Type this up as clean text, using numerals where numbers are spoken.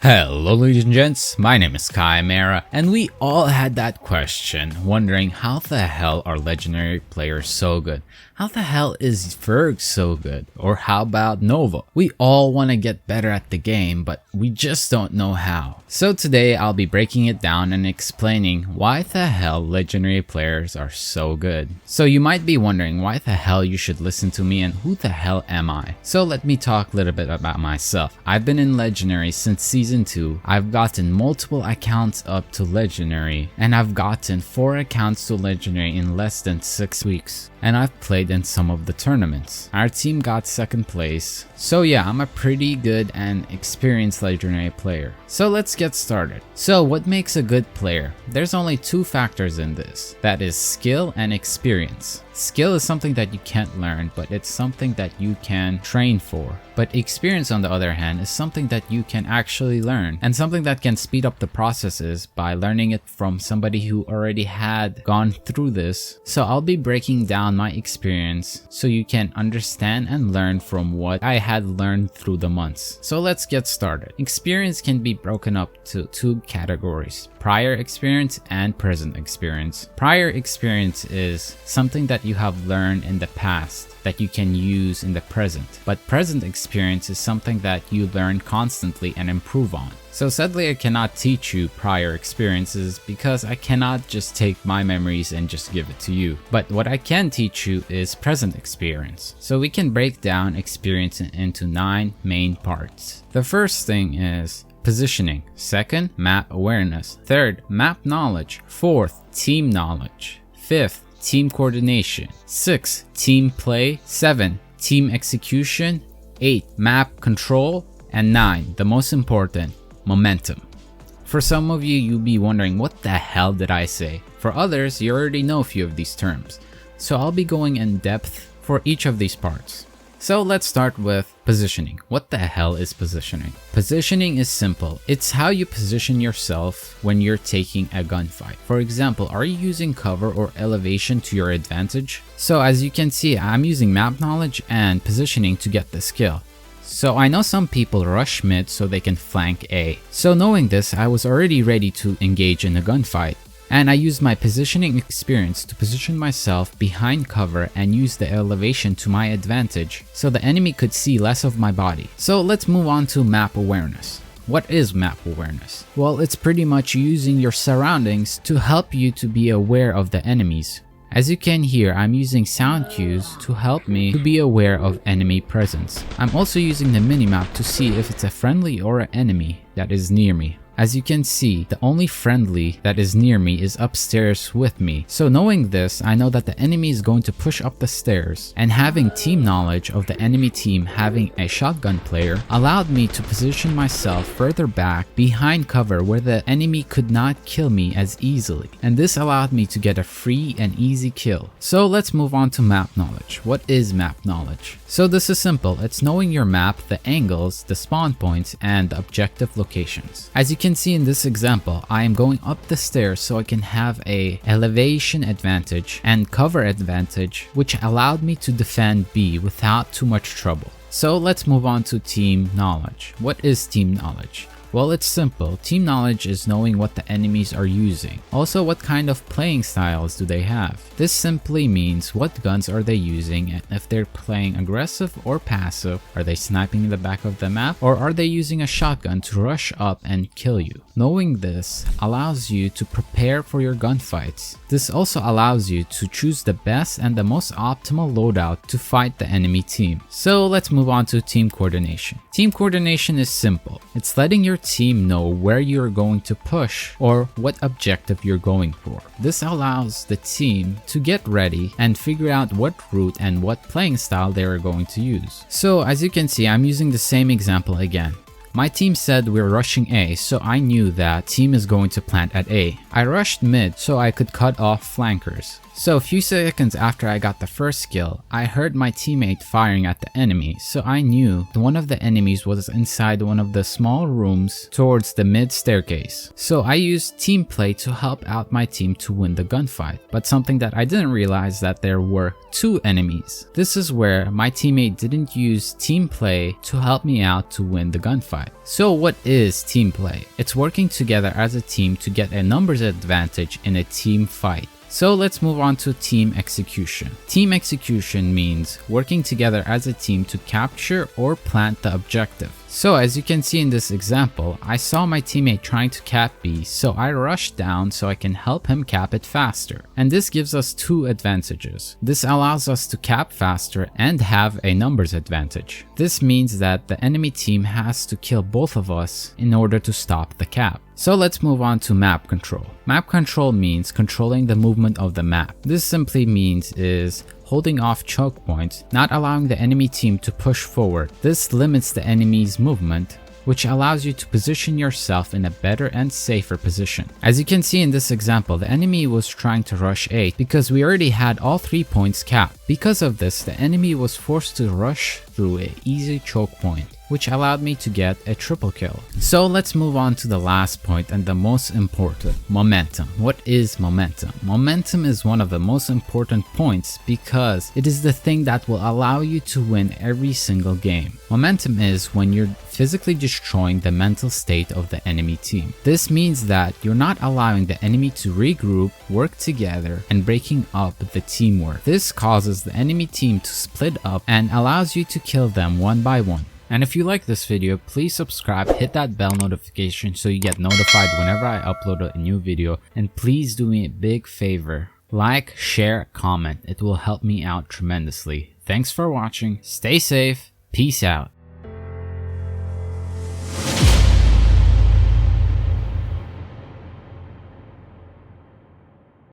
Hello ladies and gents, my name is Chimera, and we all had that question, wondering how the hell are legendary players so good? How the hell is Ferg so good? Or how about Nova? We all want to get better at the game, but we just don't know how. So today I'll be breaking it down and explaining why the hell legendary players are so good. So you might be wondering why the hell you should listen to me and who the hell am I? So let me talk a little bit about myself. I've been in legendary since season 2. I've gotten multiple accounts up to legendary, and I've gotten 4 accounts to legendary in less than 6 weeks. And I've played in some of the tournaments. Our team got 2nd place. So yeah, I'm a pretty good and experienced legendary player. So let's get started. So what makes a good player? There's only 2 factors in this. That is skill and experience. Skill is something that you can't learn, but it's something that you can train for. But experience, on the other hand, is something that you can actually learn, and something that can speed up the processes by learning it from somebody who already had gone through this. So I'll be breaking down my experience so you can understand and learn from what I had learned through the months. So let's get started. Experience can be broken up to 2 categories: prior experience and present experience. Prior experience is something that you have learned in the past that you can use in the present, but present experience is something that you learn constantly and improve on. So sadly, I cannot teach you prior experiences because I cannot just take my memories and just give it to you. But what I can teach you is present experience. So we can break down experience into 9 main parts. The first thing is positioning. 2nd, map awareness. 3rd, map knowledge. 4th, team knowledge. 5th, team coordination. 6th, team play. 7, team execution. 8, map control. And 9, the most important, momentum. For some of you, you'll be wondering, what the hell did I say? For others, you already know a few of these terms. So I'll be going in depth for each of these parts. So let's start with positioning. What the hell is positioning? Positioning is simple. It's how you position yourself when you're taking a gunfight. For example, are you using cover or elevation to your advantage? So as you can see, I'm using map knowledge and positioning to get the skill. So I know some people rush mid so they can flank A. So knowing this, I was already ready to engage in a gunfight. And I used my positioning experience to position myself behind cover and use the elevation to my advantage so the enemy could see less of my body. So let's move on to map awareness. What is map awareness? Well, it's pretty much using your surroundings to help you to be aware of the enemies. As you can hear, I'm using sound cues to help me to be aware of enemy presence. I'm also using the minimap to see if it's a friendly or an enemy that is near me. As you can see, the only friendly that is near me is upstairs with me. So knowing this, I know that the enemy is going to push up the stairs, and having team knowledge of the enemy team having a shotgun player allowed me to position myself further back behind cover where the enemy could not kill me as easily. And this allowed me to get a free and easy kill. So let's move on to map knowledge. What is map knowledge? So this is simple. It's knowing your map, the angles, the spawn points, and the objective locations. As you can see in this example, I am going up the stairs so I can have a elevation advantage and cover advantage, which allowed me to defend B without too much trouble. So let's move on to team knowledge. What is team knowledge? Well, it's simple. Team knowledge is knowing what the enemies are using. Also, what kind of playing styles do they have? This simply means what guns are they using, and if they're playing aggressive or passive, are they sniping in the back of the map, or are they using a shotgun to rush up and kill you? Knowing this allows you to prepare for your gunfights. This also allows you to choose the best and the most optimal loadout to fight the enemy team. So let's move on to team coordination. Team coordination is simple. It's letting your team know where you're going to push or what objective you're going for. This allows the team to get ready and figure out what route and what playing style they are going to use. So as you can see, I'm using the same example again. My team said we're rushing A, so I knew that team is going to plant at A. I rushed mid so I could cut off flankers. So a few seconds after I got the first skill, I heard my teammate firing at the enemy, so I knew one of the enemies was inside one of the small rooms towards the mid staircase. So I used team play to help out my team to win the gunfight, but something that I didn't realize that there were 2 enemies. This is where my teammate didn't use team play to help me out to win the gunfight. So what is team play? It's working together as a team to get a numbers advantage in a team fight. So let's move on to team execution. Team execution means working together as a team to capture or plant the objective. So as you can see in this example, I saw my teammate trying to cap B, so I rushed down so I can help him cap it faster. And this gives us 2 advantages. This allows us to cap faster and have a numbers advantage. This means that the enemy team has to kill both of us in order to stop the cap. So let's move on to map control. Map control means controlling the movement of the map. This simply means is holding off choke points, not allowing the enemy team to push forward. This limits the enemy's movement, which allows you to position yourself in a better and safer position. As you can see in this example, the enemy was trying to rush A because we already had all 3 points capped. Because of this, the enemy was forced to rush through an easy choke point, which allowed me to get a triple kill. So let's move on to the last point and the most important, momentum. What is momentum? Momentum is one of the most important points because it is the thing that will allow you to win every single game. Momentum is when you're physically destroying the mental state of the enemy team. This means that you're not allowing the enemy to regroup, work together, and breaking up the teamwork. This causes the enemy team to split up and allows you to kill them one by one. And if you like this video, please subscribe, hit that bell notification so you get notified whenever I upload a new video. And please do me a big favor, like, share, comment. It will help me out tremendously. Thanks for watching, stay safe, peace out.